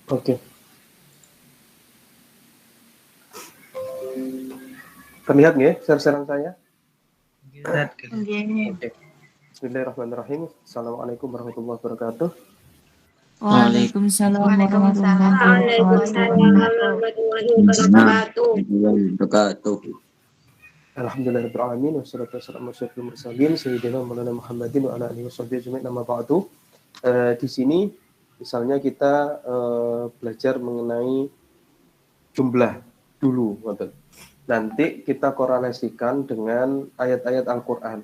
Oke. Terlihat nggih share-sharean saya? Oke. Bismillahirrahmanirrahim. Assalamualaikum warahmatullahi wabarakatuh. Waalaikumsalam warahmatullahi wabarakatuh. Alhamdulillahirabbil alamin wassalatu wassalamu ala asyrofil mursalin sayyidina Maulana Muhammadin wa ala alihi washabbihi ajmain amma ba'du. Di sini misalnya kita belajar mengenai jumlah dulu, betul. Nanti kita korelasikan dengan ayat-ayat Al-Qur'an.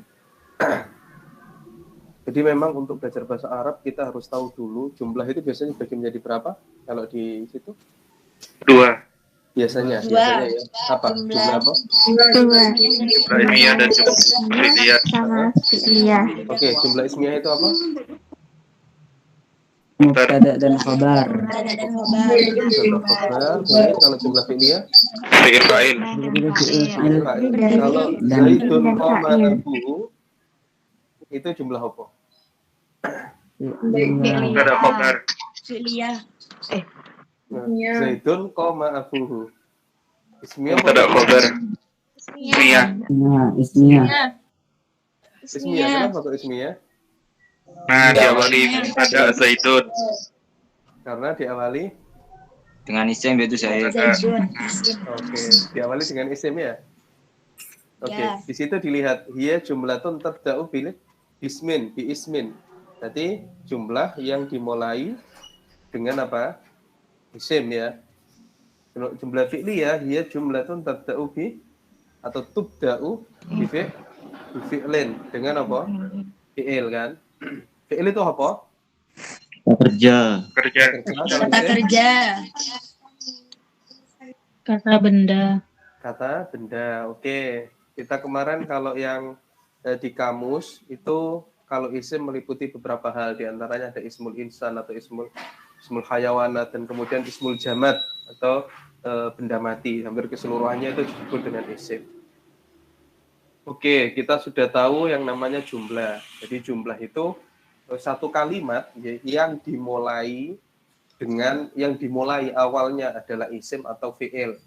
Jadi memang untuk belajar bahasa Arab kita harus tahu dulu jumlah itu biasanya dibagi menjadi berapa? Kalau di situ? 2. Biasanya ya. Apa? Jumlah apa? Dua. Jumlah ilmiah dan jumlah fi'liyah. Sama fi'liyah. Oke, jumlah ismiyah itu apa? Mubtada dan khabar. Boleh. Kalau jumlah fi'liyah? Fi'il fa'il. Kalau Zaidun qama abuhu itu jumlah apa? Mubtada khabar. Fi'liyah. Zaidun qama abuhu. Ismiyah Mubtada khabar. Ismiyah. Ismiyah. Ismiyah. Kenapa kok ismiyah? Nah, diawali ada Zaidun. Karena diawali Dengan isim yaitu saya. Oke, diawali dengan isim ya. Oke, Ya. di situ dilihat hiya jumlatun tabda'u bil ismin, bi ismin. Berarti jumlah yang dimulai dengan apa? Isim ya. Jumlah fi'li ya, hiya jumlatun tabda'u bi atau tubda'u bi fi'lin dengan apa? Fi'il kan. Fi'il itu apa? Kerja. Kerja. Kata kerja. Kata benda. Kata benda. Oke. Kita kemarin kalau yang di kamus itu kalau isim meliputi beberapa hal, di antaranya ada ismul insan atau ismul hayawanat, dan kemudian ismul jamad atau benda mati. Hampir keseluruhannya itu disebut dengan isim. Oke, kita sudah tahu yang namanya jumlah. Jadi jumlah itu satu kalimat yang dimulai awalnya adalah isim atau fi'il.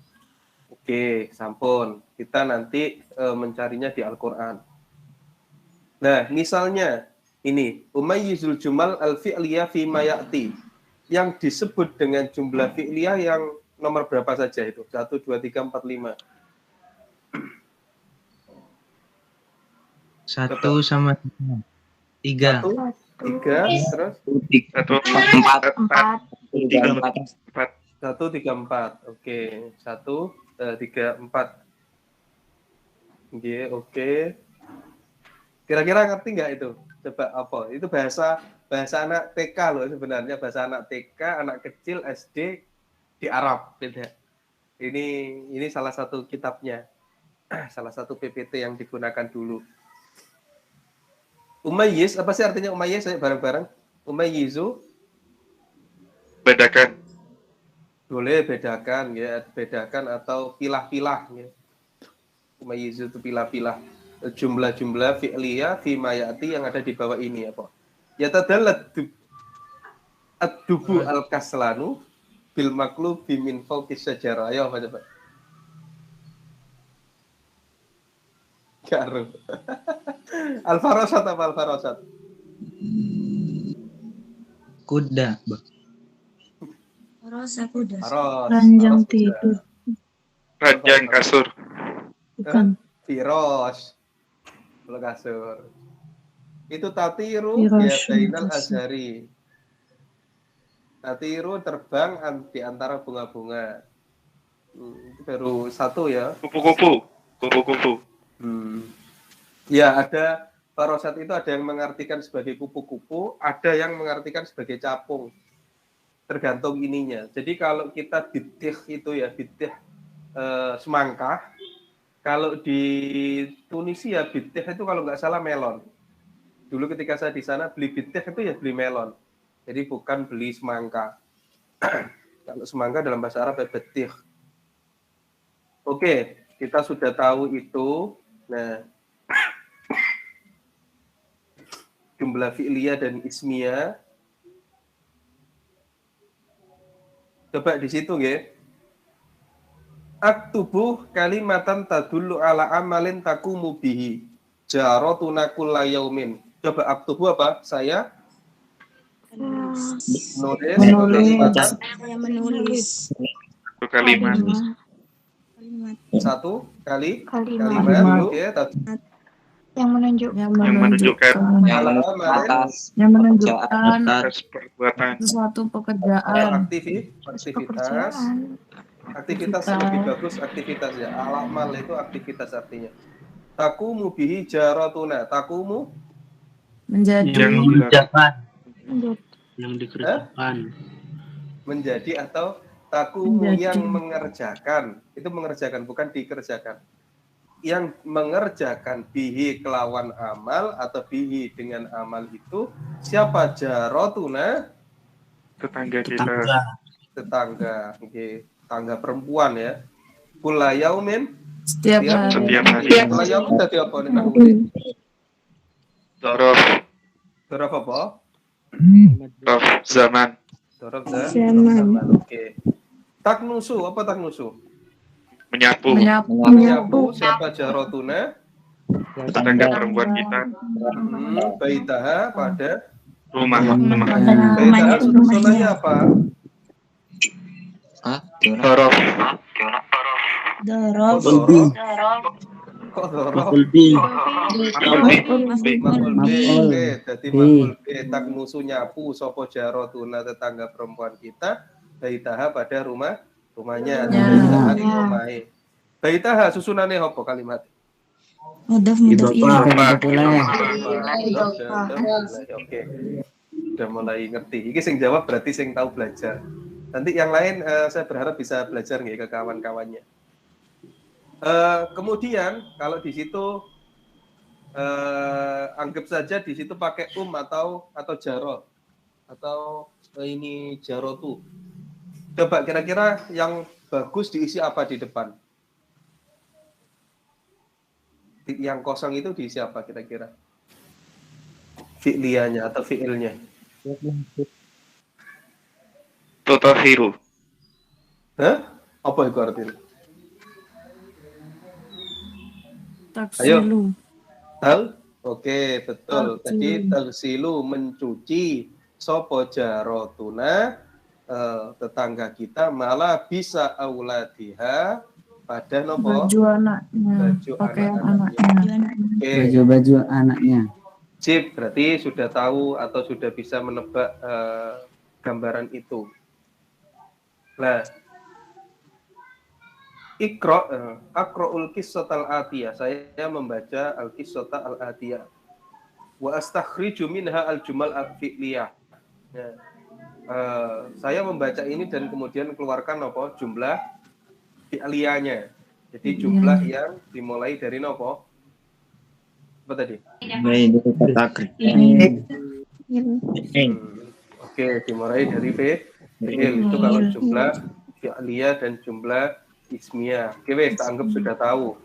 Oke, sampun. Kita nanti mencarinya di Al-Qur'an. Nah, misalnya ini umayyizul jumal al-fi'liyah fi ma ya'ti. Yang disebut dengan jumlah fi'liyah yang nomor berapa saja itu? 1 2 3 4 5. 1 sama 3. 1 3 terus 1 4. 4. 1 3 4. Oke, 1 3 4. Oke. Kira-kira ngerti nggak itu? Coba apa? Itu bahasa anak TK loh sebenarnya, bahasa anak TK, anak kecil SD di Arab beda. Ini salah satu kitabnya. Salah satu PPT yang digunakan dulu. Umayyiz, apa sih artinya umayyiz? Saya bareng-bareng. Umayyizu Bedakan. boleh bedakan ya, bedakan atau pilah-pilah ya. Umayyizu itu pilah-pilah. Jumlah-jumlah fi'liyah fi ma ya'ti yang ada di bawah ini apa? Ya tadallat ad-dubu al-kaslanu bil maqlubi min fawqi syajarah. Ayo coba. Karo. Al-farasat apa al-farasat? Kuda. Rosa kuda. Ranjang tidur. Ranjang kasur. Bukan. Firos. Kalau kasur. Itu tatiru Firosh, ya bainal kasur. azhari. Tatiru terbang di antara bunga-bunga. Itu baru satu ya. Kupu-kupu. Kupu-kupu. Ya, ada farosat itu ada yang mengartikan sebagai kupu-kupu, ada yang mengartikan sebagai capung. Tergantung ininya. Jadi kalau kita bitih itu ya, bitih semangka. Kalau di Tunisia bitih itu kalau nggak salah melon. Dulu ketika saya di sana beli bitih itu ya beli melon. Jadi bukan beli semangka. Kalau semangka dalam bahasa Arab ya bitih. Oke, kita sudah tahu itu. Nah, jumlah fi'liyah dan ismiyah. Coba di situ nggih. Aktubu kalimatan tadullu ala amalin taqumu bihi. Jaratuna kullayaumin. Coba aktubu apa? Saya nulis kalimatan Saya menulis Satu kalimat. satu kalimat. Kalimat. Oke, Yang menunjukkan Yang menunjukkan Yang ala menunjukkan amalin atas yang menunjukkan atas perbuatan. suatu pekerjaan. aktivitas yang lebih bagus aktivitas ya. Alamal itu aktivitas artinya. Takumu bihi jaratuna. Takumu Menjadi Yang Mengerjakan. Yang dikerjakan. menjadi atau takumu Menjadi. yang mengerjakan. Itu mengerjakan bukan dikerjakan. Yang mengerjakan bihi kelawan amal atau bihi dengan amal itu siapa? Jaratuna, Tetangga kita. Tetangga. tetangga. Oke, tetangga perempuan ya. Kula yaumin setiap hari. Setiap hari. Kula yaumin tadi apa nih Kang Uli? Dorof. Dorof apa? Dorof zaman. Dorof dan Zaman. Oke. Taknusu apa taknusu? Menyapu. Menyapu siapa? Jaratuna, Tetangga perempuan kita. baitaha pada Rumah. baitaha susunannya apa? Hah? Dorof. Dorof. Kok dorof? Makul bi. Makul B. Oke, jadi makul B. Taknusu nyapu sopo jaratuna tetangga perempuan kita. Baitaha pada rumahnya. Baitaha di rumahnya. Baitaha susunannya apa kalimat? Mudaf Oke. Udah mulai ngerti. Ini sing jawab berarti sing tahu belajar. Nanti yang lain saya berharap bisa belajar nih ke kawan-kawannya. Kemudian kalau di situ anggap saja di situ pakai atau jaro atau ini jarotu. Coba kira-kira yang bagus diisi apa di depan? Yang kosong itu diisi apa kira-kira? Fi'liyanya atau fi'ilnya? Tutahiru. Hah? Apa itu artinya? Taksilu. Oke, betul. Tadi tagsilu mencuci sopo jarotuna tetangga kita malah bisa auladiha pada nopo Baju anaknya. Pakaian anaknya. Oke, Baju-baju anaknya. Cip, berarti sudah tahu atau sudah bisa menebak gambaran itu. Nah, Aqra'ul qissatal atiyah. Saya membaca al-qissata al-atiyah. Wa astakhriju minha al-jumal al-fi'liyah. Nah, saya membaca ini dan kemudian keluarkan apa? Jumlah fi'liyahnya. Jadi jumlah yang dimulai dari nopo? Apa tadi? Baik, itu takrik. Oke, dimulai dari fi'il. Itu kalau jumlah fi'liyah dan jumlah ismiyah. Oke, wes, tak anggap sudah tahu.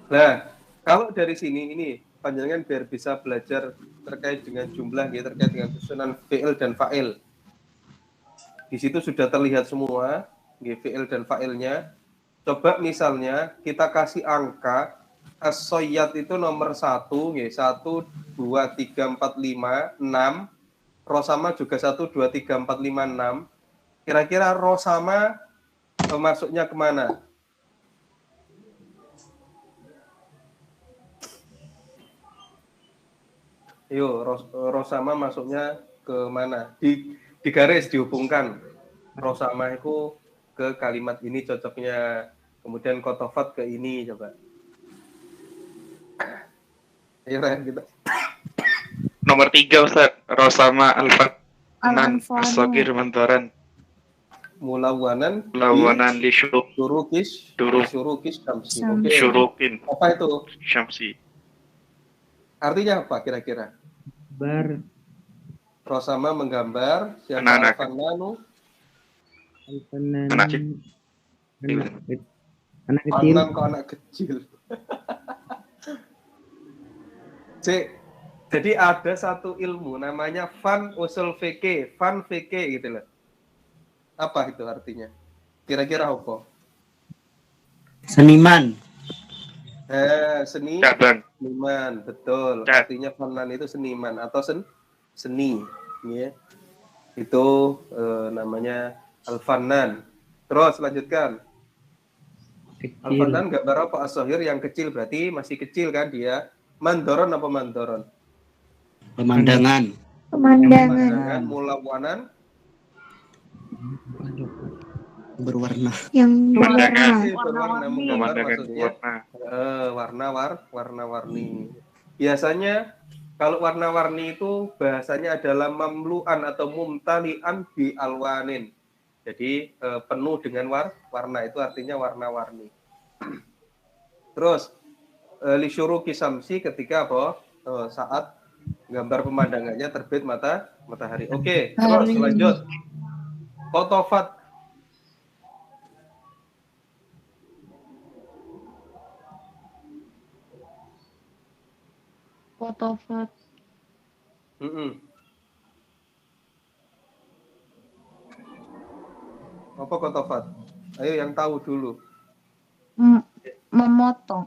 Nah, kalau dari sini ini panjenengan biar bisa belajar terkait dengan jumlah, ya, terkait dengan susunan fi'il dan fa'il. Di situ sudah terlihat semua, ya, fi'il dan fa'ilnya. Coba misalnya kita kasih angka as-soyyad itu nomor 1, ya, 1, 2, 3, 4, 5, 6. Rosama juga 1, 2, 3, 4, 5, 6. Kira-kira Rosama masuknya kemana? Yo, Rosama masuknya ke mana? Di garis dihubungkan. Rosama itu ke kalimat ini cocoknya. Kemudian Kotofat ke ini, coba. Ayo, kita. Nomor 3 Ustaz. Rosama al-Fatnan as-Sagir Mantaran. Mulawanan Li syurukis syamsi. Oke. Syurukin Apa itu? Syamsi. Artinya apa kira-kira? Bar. Rosama menggambar siapa Anak-anak. Al-Fannanu? Anak kecil. Anak kecil. Fannan kok anak kecil. C. Jadi ada satu ilmu namanya fan usul fikih, fan fikih gitu loh. Apa itu artinya? Kira-kira apa? Seniman. Seniman, betul. Artinya fanan itu seniman atau seni, ya. Itu namanya al-fanan. Terus lanjutkan. Al-fanan gambar apa? As-sohir yang kecil, berarti masih kecil kan dia. Mandoron apa mandoron? Pemandangan. Pemandangan. Mulawanan. Berwarna. Yang berwarna maksudnya warna-warni. Biasanya kalau warna-warni itu bahasanya adalah mamlu'an atau mumtali'an bi alwanin. Jadi penuh dengan warna, itu artinya warna-warni. Terus lisyuruki samsi ketika apa? Saat gambar pemandangannya terbit matahari. Oke, terus lanjut. Kotofat. Kotofat. Apa kotofat? Ayo yang tahu dulu. Memotong.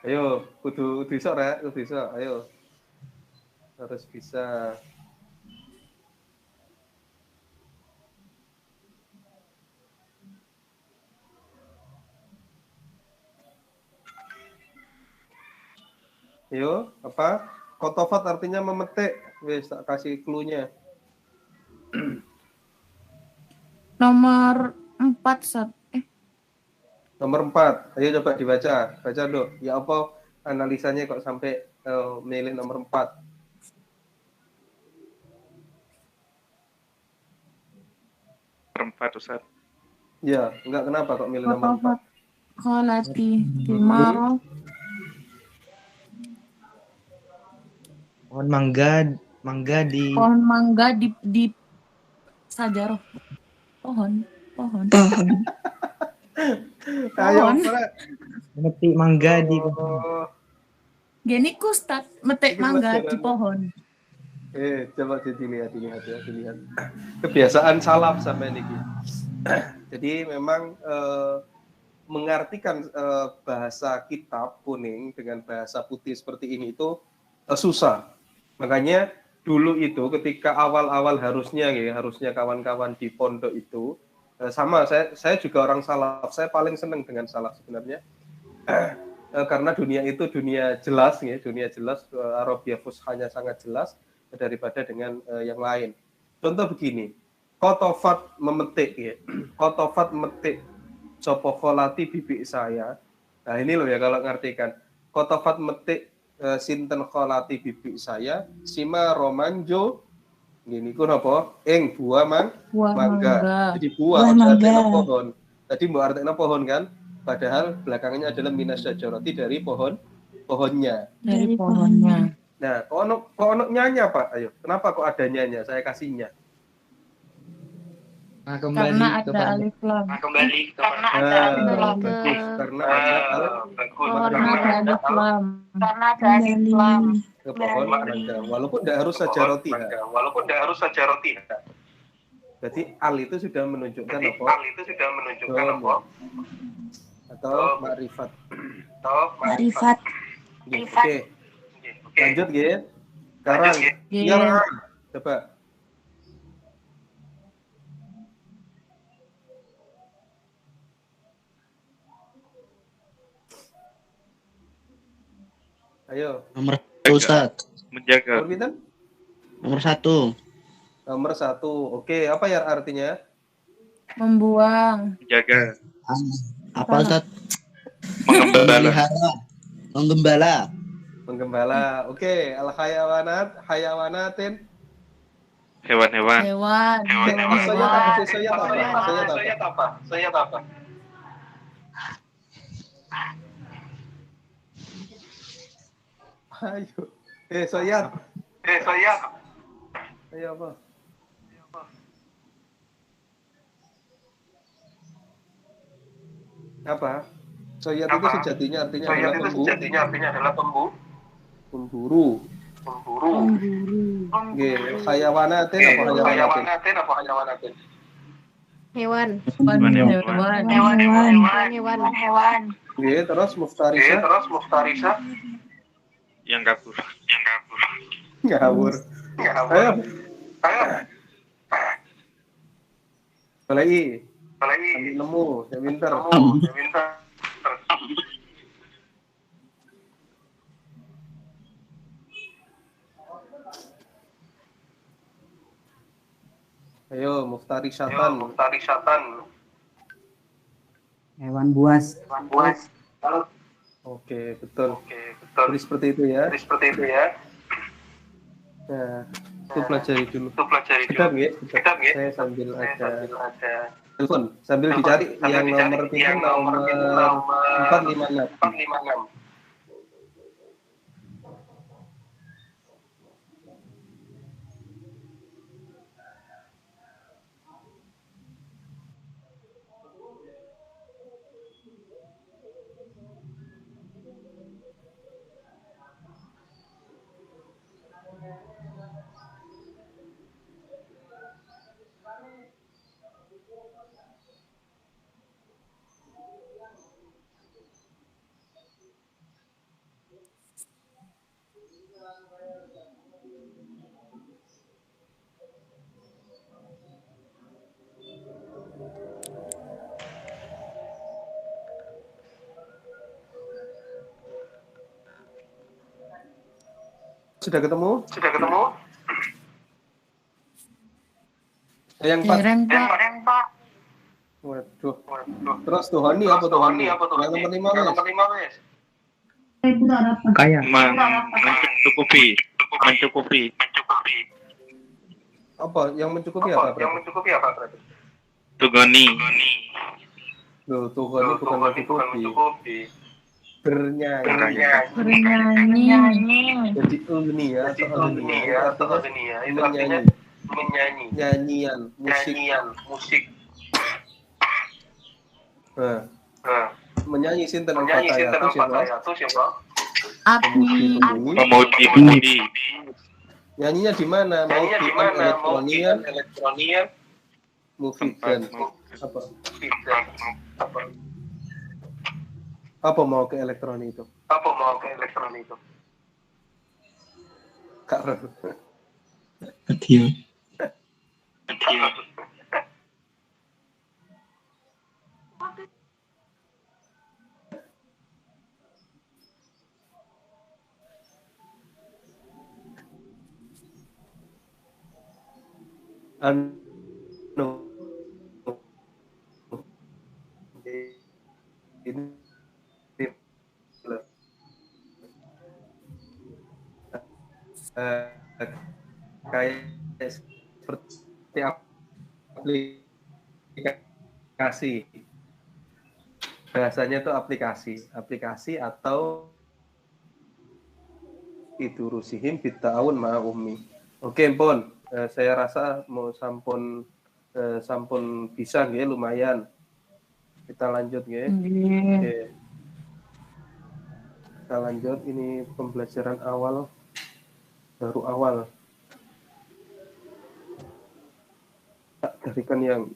Ayo, kudu bisa rek, kudu bisa. Ayo. Harus bisa. Yo, apa? Kotofat artinya memetik. Wes, tak kasih clue-nya. Nomor 4, Sat. Nomor 4. Ayo coba dibaca. Baca, Dok. Ya apa analisanya kok sampai milih nomor 4? Nomor 4, Ustaz. Ya, enggak kenapa kok milih nomor 4? Kholati Timaro. Pohon mangga di Pohon mangga di sajaroh. Pohon. Ayo, memetik mangga di Gini Ustaz, metik mangga di pohon. Coba dilihat. Kebiasaan salaf sampai ini. Jadi memang mengartikan bahasa kitab kuning dengan bahasa putih seperti ini itu susah. Makanya dulu itu ketika awal-awal harusnya kawan-kawan di pondok itu sama saya juga orang salaf. Saya paling senang dengan salaf sebenarnya. Karena dunia itu dunia jelas ya, dunia jelas, Arabia Fushanya sangat jelas daripada dengan yang lain. Contoh begini, kotofat memetik ya. Kotofat memetik sopokholati bibi saya. Nah ini loh ya kalau ngartikan. Kotofat metik sinten kholati bibi saya sima romanjo gini ku napa ing buah mangga. Jadi buah artinya pohon. Tadi mbok artinya pohon kan, padahal belakangnya adalah minas syajarati dari pohonnya. Dari pohonnya. Nah, kok ono nyanya Pak? Ayo, kenapa kok ada nyanya? Saya kasihnya. Karena ada alif lam. Karena ada alif lam. Ke pohon mangga. Walaupun tidak harus sajaroti. Berarti al itu sudah menunjukkan apa? Atau makrifat. Oke. Lanjut ya. Sekarang ya, coba. Ayo. Nomor 1, Ustaz. Menjaga. Nomor 1. Nomor 1. Oke, apa ya artinya? Membuang. Menjaga. Apa, Ustaz? Menggembala. Oke, al hayawanatin. Hewan-hewan. Soyat apa? Ayo. Soyat. Ayo apa? Apa? Soyat itu sejatinya adalah pemburu. Nggih, hayawanatin apa hayawanatin? Hewan. Hewan. Nggih, terus muftarisah. Yang kabur. Ngawur. Ayo. Balai. Ambil nemu, yang pinter. Ayo, muftarisatan. Hewan buas. Oke, betul. Jadi seperti itu ya. Nah, itu pelajari dulu. Sedap nggih? Saya sambil ada telepon, sambil dicari yang nomor itu nomor 456. Sudah ketemu? Yang 4. Dereng, Pak. Waduh. Terus Tuhani apa Tuhani? Yang nomor 5 wes. Kaya. Mencukupi. Apa? Yang mencukupi apa berarti? Tugoni. Loh, Tuhani bukan mencukupi. Bernyanyi. Jadi ugni ya atau agni ya. Itu artinya nyanyian, musik. Nah, menyanyi sinten al-fataya itu siapa? Api. Pemudi. Nyanyinya di mana? Mau di elektronian, mufidan. Apa mau ke elektronik itu? Kak Ron. Kecil. Ini kayak seperti aplikasi. Bahasanya itu aplikasi atau idurusihim bitta'awun ma'a ummi. Oke, Pon. Saya rasa mau sampun bisa nggih, lumayan. Kita lanjut nggih. Oke. Kita lanjut, ini pembelajaran baru awal. Dari kan yang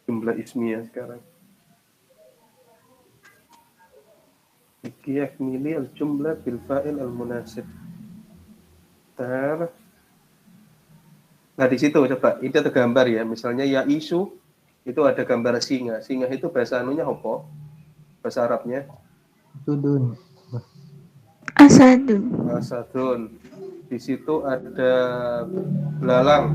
jumlah ismiyah sekarang. Iki yakmili al-jumlah bil fa'il al-munasib. Nah, di situ coba, itu ada gambar ya. Misalnya ya isu itu ada gambar singa. Singa itu bahasa anunya apa? Bahasa Arabnya? Tudun. Asadun. Di situ ada belalang.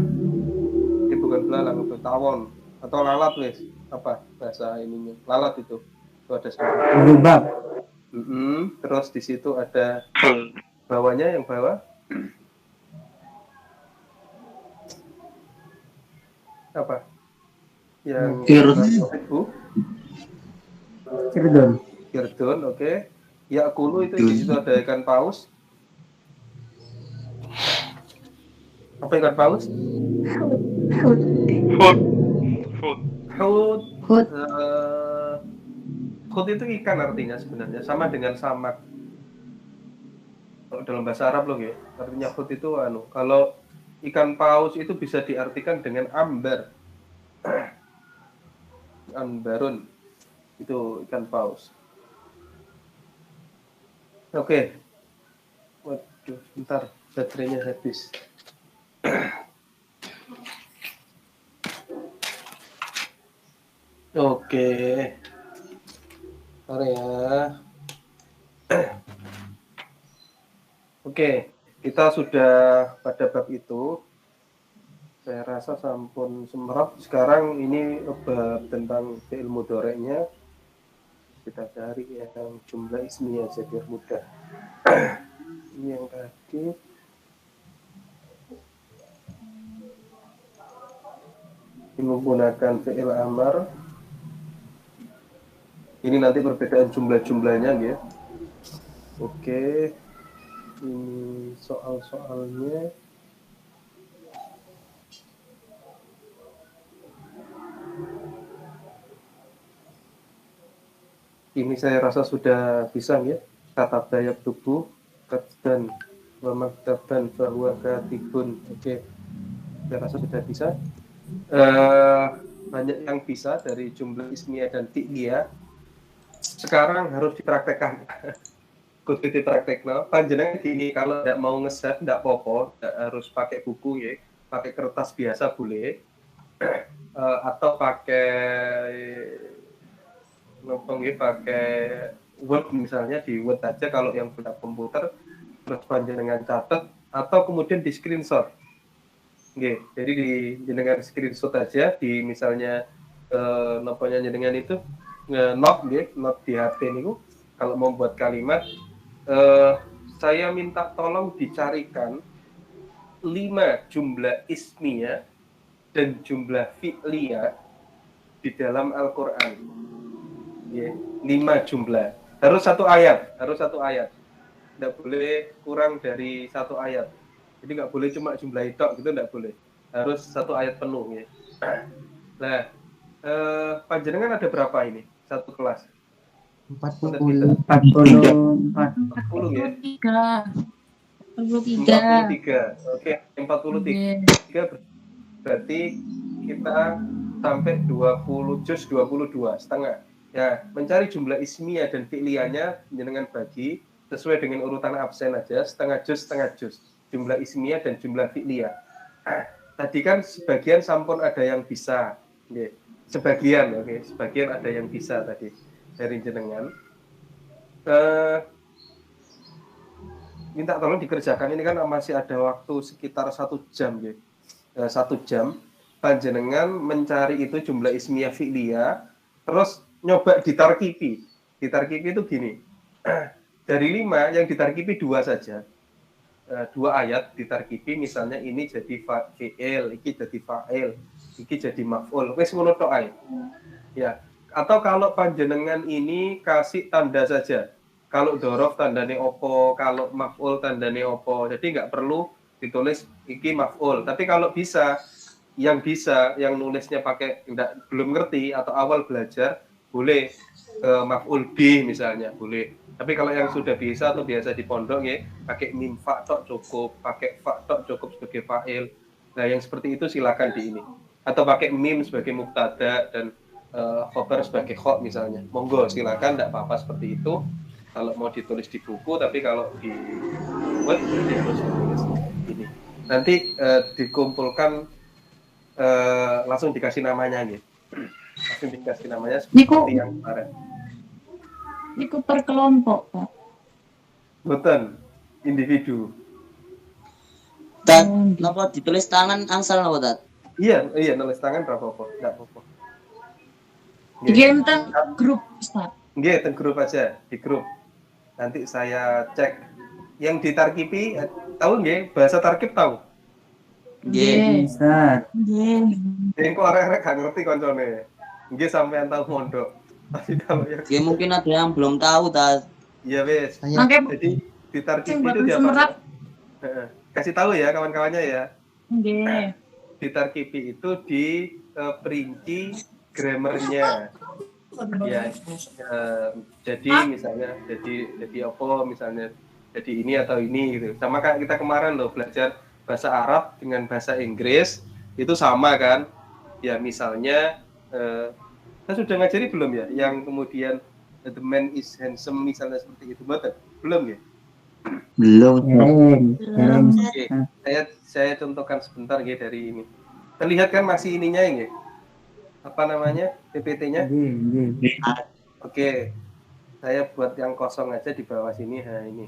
Ini bukan belalang, itu tawon atau lalat wes. Apa bahasa ininya? Lalat itu. Itu ada suara. Lubab. Terus di situ ada bawahnya, yang bawah. Apa? Yang Kirdun, oke. Yakulu itu di situ ada ikan paus. Apa ikan paus? Hud. Khut itu ikan artinya sebenarnya, sama dengan samak. Kalau dalam bahasa Arab loh ya, artinya khut itu kalau ikan paus itu bisa diartikan dengan ambar. Ambarun itu ikan paus. Oke. Waduh, bentar, baterainya habis. Oke. Bentar ya. Oke, kita sudah pada bab itu. Saya rasa sampun semerap. Sekarang ini bab tentang fi'il mudhari'nya. Kita cari yang jumlah ismiyah aja biar mudah. Ini yang tadi. Ini menggunakan fi'il amar. Ini nanti perbedaan jumlah-jumlahnya ya. Oke. Ini soal-soalnya. Ini saya rasa sudah bisa ya. Kata dayak tubuh, katban, wa maktaban, bahwa katibun. Oke. Saya rasa sudah bisa. Banyak yang bisa dari jumlah ismiyah dan fi'liyah. Sekarang harus dipraktekkan. Kudu dipraktekno. Panjenengan gini, kalau tidak mau nge-save tidak apa-apa, tidak harus pakai buku ya, pakai kertas biasa boleh, atau pakai pakai Word misalnya, di Word aja kalau yang punya komputer, terus panjenengan catat atau kemudian di screenshot. Oke, jadi di jenengan screenshot aja di misalnya noponya jenengan itu note di HP niku kalau mau buat kalimat saya minta tolong dicarikan 5 jumlah ismiyah dan jumlah fi'liyah di dalam Al-Qur'an. Ya, 5 jumlah. Harus satu ayat. Tidak boleh kurang dari 1 ayat. Jadi nggak boleh cuma jumlah itu gitu, nggak boleh. Harus 1 ayat penuh ya. Nah, panjenengan ada berapa ini? Satu kelas? 40. 40 ya? 43. Oke, 43 berarti kita sampai 20 juz 22 setengah. Ya, mencari jumlah ismiyah dan fi'liyahnya jenengan bagi sesuai dengan urutan absen aja, setengah juz. Jumlah ismiyah dan jumlah fi'liyah. Tadi kan sebagian sampun ada yang bisa. Oke. Sebagian ada yang bisa tadi dari jenengan. Minta tolong dikerjakan, ini kan masih ada waktu sekitar 1 jam ya. 1 jam panjenengan mencari itu jumlah ismiyah fi'liyah, terus nyoba ditarkibi itu gini. Dari 5 yang ditarkibi 2 saja. 2 ayat ditarkibi, misalnya ini jadi fi'il, iki jadi fa'il, iki jadi maf'ul. Wis ngono tok ae. Ya. Atau kalau panjenengan ini kasih tanda saja. Kalau dhorof tandane opo, kalau maf'ul tandane opo. Jadi nggak perlu ditulis iki maf'ul. Tapi kalau yang nulisnya pakai belum ngerti atau awal belajar, boleh maf'ul bih misalnya, boleh. Tapi kalau yang sudah bisa atau biasa di pondok ya, pakai mim fa tok cukup, pakai fa tok cukup sebagai fa'il. Nah, yang seperti itu silakan di ini. Atau pakai mim sebagai mubtada dan khobar sebagai kho misalnya. Monggo silakan, enggak apa-apa seperti itu. Kalau mau ditulis di buku, tapi kalau di Word berarti harus ditulis ini. Nanti dikumpulkan langsung dikasih namanya gitu. Langsung dikasih namanya seperti yang kemarin. Iku per kelompok, Pak. Boten, individu. Tat, napa ditulis tangan angsal napa, Tat? Iya, nulis tangan berapa apa, enggak apa-apa. Dikirim ke grup, Ustaz. Nggih, teng grup aja, di grup. Nanti saya cek. Yang ditarkipi, tahu nggih? Bahasa tarkib tahu? Nggih. Bisa. Yang kok arek-arek gak ngerti koncone. Nggih sampean tahu mondok. Tapi kalau yang Ya mungkin ada yang belum tahu, Tat. iya wes. Jadi ditarkipi itu diapa? Kasih tahu ya kawan-kawannya ya. Nggih. Ditarkipi itu diperinci grammarnya. Ya, jadi misalnya jadi apa misalnya jadi ini atau ini gitu. Sama kayak kita kemarin loh belajar bahasa Arab dengan bahasa Inggris itu sama kan? Ya misalnya saya sudah ngajari belum ya yang kemudian the man is handsome misalnya seperti itu betul? Belum ya? Belum. Oke, saya contohkan sebentar ya dari ini. Terlihat kan masih ininya ya? Apa namanya PPT-nya? Oke, saya buat yang kosong aja di bawah sini. Nah ini.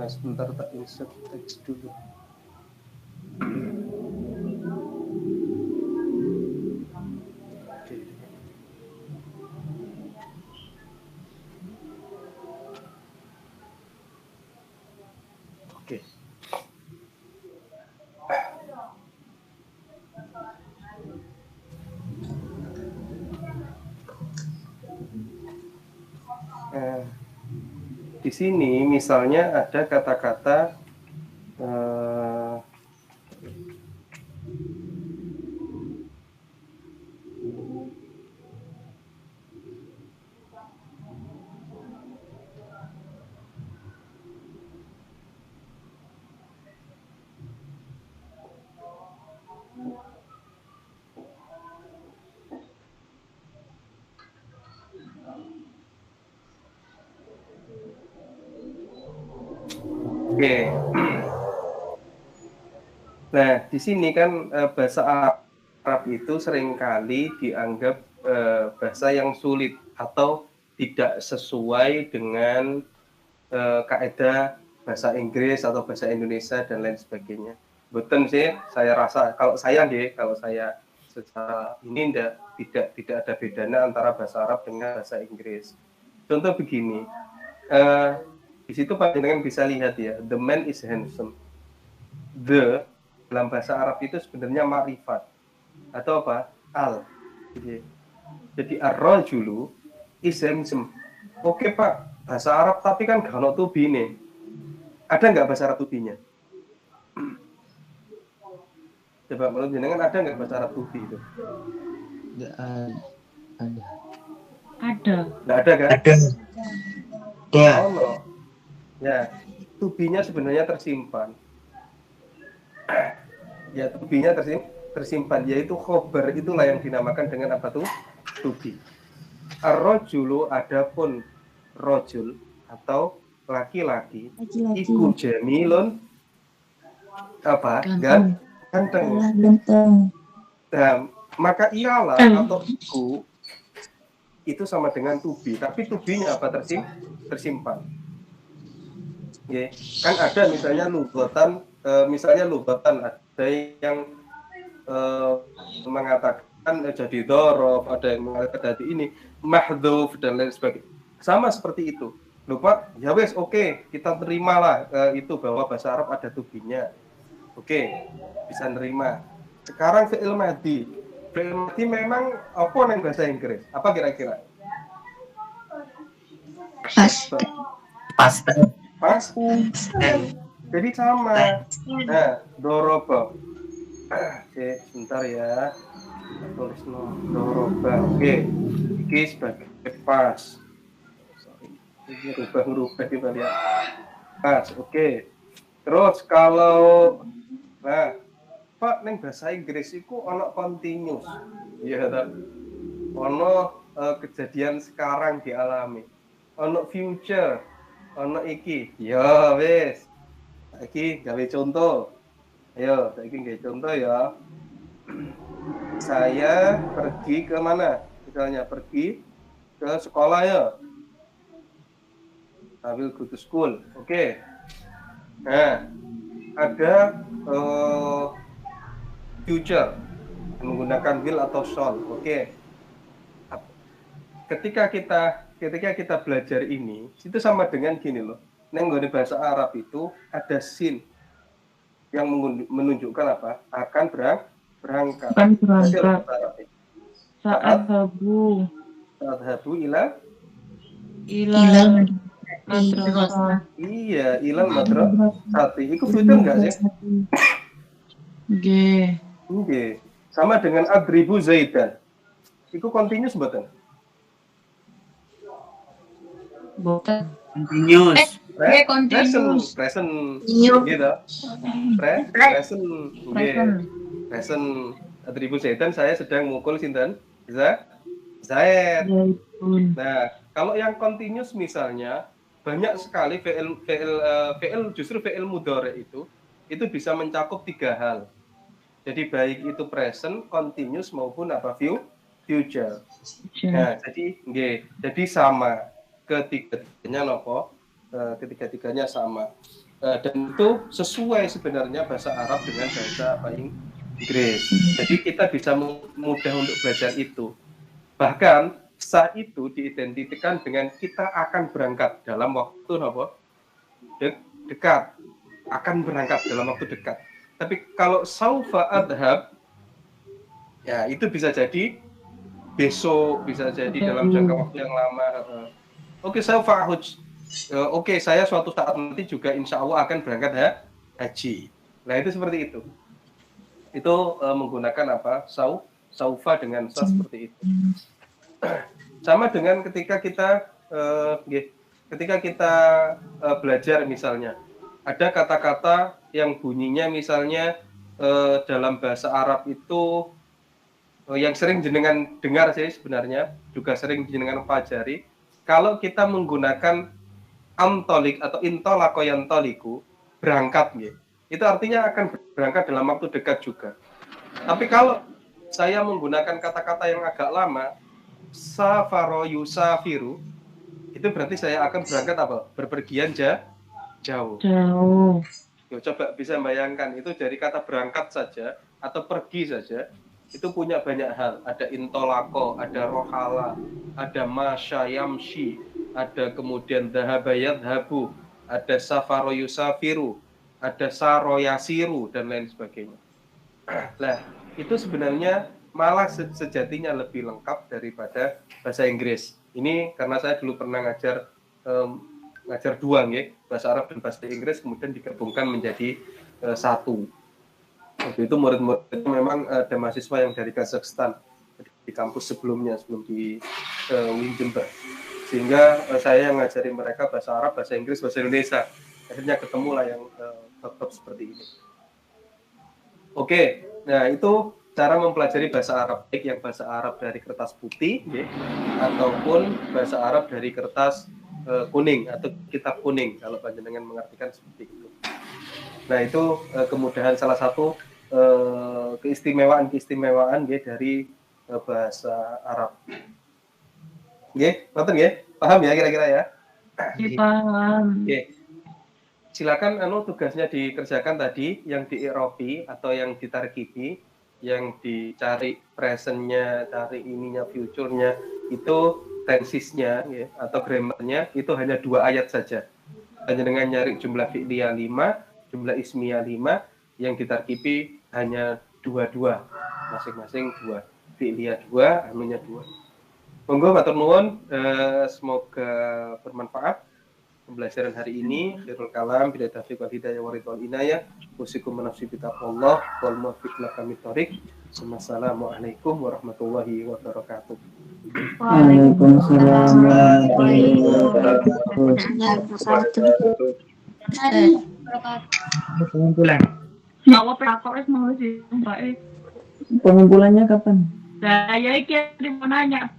Sebentar tak insert teks dulu. Oke. Di sini misalnya ada kata-kata oke. Nah, di sini kan bahasa Arab itu seringkali dianggap bahasa yang sulit atau tidak sesuai dengan kaidah bahasa Inggris atau bahasa Indonesia dan lain sebagainya. Betul sih, saya rasa kalau saya secara ini tidak ada bedanya antara bahasa Arab dengan bahasa Inggris. Contoh begini, di situ panjenengan bisa lihat ya, the man is handsome. The dalam bahasa Arab itu sebenarnya ma'rifat atau apa? Al. Jadi ar-rajulu is handsome. Oke Pak, bahasa Arab tapi kan gak ono tubi nih. Ada nggak bahasa Arab tubinya? Coba menurut jenengan ada nggak bahasa Arab tubi itu? Ada. Nggak ada kan? Ada. Ya. Oh, no. Ya, tubinya sebenarnya tersimpan. Ya, tubinya tersimpan, yaitu khobar, itulah yang dinamakan dengan apa tuh? Tubi. Ar-rajulu adapun rojul atau laki-laki iku jamilun apa? Ganteng. Nah, maka ialah atau iku itu sama dengan tubi, tapi tubinya apa tersimpan. Ya, kan ada misalnya lugatan ada yang mengatakan jadi dhorof, ada yang mengatakan jadi ini mahdhuf dan lain sebagainya. Sama seperti itu. Lupa, ya wes oke, kita terimalah itu bahwa bahasa Arab ada tubinya. Oke, bisa nerima. Sekarang fi'il madhi. Fi'il madhi memang apa yang bahasa Inggris? Apa kira-kira? Pas. Jadi sama. Nah, doroba. Oke, sebentar ya. Tulis doroba. Oke. Ini sebagai pas. Ini rubah-rubah kita lihat. Pas, oke. Terus kalau Pak neng bahasa Inggris itu ono continuous. Iya ta. Ono kejadian sekarang dialami. Ono future. Ono iki. Ya wis. Iki gawe contoh. Ayo, saiki gawe contoh ya. Saya pergi ke mana? Misalnya pergi ke sekolah ya. I will go to school. Oke. Nah, ada future menggunakan will atau shall. Oke. Ketika kita belajar ini, itu sama dengan gini loh. Neng bahasa Arab itu ada sin yang menunjukkan apa? Akan berangkat. Saat habu ila madrasah. Iya, ilal madrasah. Iku future enggak sih? Nggih. Nggih. sama dengan adribu Zaidan. Itu continuous mboten? Boten. Continuous. Continuous. Present Iya. gitu. Present nggih. Present adribu Zaidan, saya sedang mukul sinten? Zaid. Zaitun. Nah, kalau yang continuous misalnya banyak sekali fi'il justru fi'il mudhari itu bisa mencakup 3 hal. Jadi baik itu present, continuous maupun apa future. Nah, jadi sama ketiga-tiganya nopo, ketiga-tiganya sama. Dan itu sesuai sebenarnya bahasa Arab dengan bahasa apa Inggris. Jadi kita bisa mudah untuk belajar itu. Bahkan sa itu diidentikan dengan kita akan berangkat dalam waktu apa? Dekat. Akan berangkat dalam waktu dekat. Tapi kalau saufa adhab, ya itu bisa jadi besok, bisa jadi dalam jangka waktu yang lama. Oke, saufa huj. Oke, saya suatu saat nanti juga insya Allah akan berangkat haji. Nah itu seperti itu. Itu menggunakan apa? Saufa dengan sa seperti itu. Sama dengan ketika kita belajar misalnya ada kata-kata yang bunyinya misalnya dalam bahasa Arab itu yang sering jenengan dengar sih sebenarnya juga sering jenengan pelajari. Kalau kita menggunakan antolik atau intolako yantoliku berangkat itu artinya akan berangkat dalam waktu dekat juga. Tapi kalau saya menggunakan kata-kata yang agak lama, safaro yusafiru, itu berarti saya akan berangkat apa? Berpergian jauh. Coba bisa bayangkan itu dari kata berangkat saja atau pergi saja itu punya banyak hal. Ada intolako, ada rohala, ada masya yamshi, ada kemudian dahabayat habu, ada safaro yusafiru, ada saro yasiru dan lain sebagainya. Nah, itu sebenarnya malah sejatinya lebih lengkap daripada bahasa Inggris. Ini karena saya dulu pernah ngajar dua bahasa Arab dan bahasa Inggris kemudian digabungkan menjadi satu. Waktu itu murid-murid memang ada mahasiswa yang dari Kazakhstan di kampus sebelumnya sebelum di Windjember. Sehingga saya yang ngajarin mereka bahasa Arab, bahasa Inggris, bahasa Indonesia. Akhirnya ketemulah yang top seperti ini. Oke, nah itu cara mempelajari bahasa Arab, baik yang bahasa Arab dari kertas putih ataupun bahasa Arab dari kertas kuning atau kitab kuning kalau panjenengan mengartikan seperti itu. Nah itu kemudahan salah satu keistimewaan dari bahasa Arab. Nonton paham ya kira-kira ya? Paham. Silakan tugasnya dikerjakan tadi yang di-i'rabi atau yang ditarkibi, yang dicari presentnya, cari ininya, future-nya, itu tensisnya atau grammarnya itu hanya 2 ayat saja. Hanya dengan nyari jumlah fi'liyah 5, jumlah ismiyah 5, yang ditarkibi hanya 2, masing-masing 2, fi'liyah 2, anunya 2. Monggo matur nuwun, semoga bermanfaat pembelajaran hari ini. Khairul kalam bila taufiq wal hidayah wa ridwal inayah. Usikum menafsi bitaqwallah wal muwaffiq lakamit thoriq. Assalamualaikum warahmatullahi wabarakatuh. Waalaikumsalam warahmatullahi wabarakatuh. Pengumpulan. Awak prakok wis mau sih, Mbak. Pengumpulannya kapan? Saya iki mau nanya.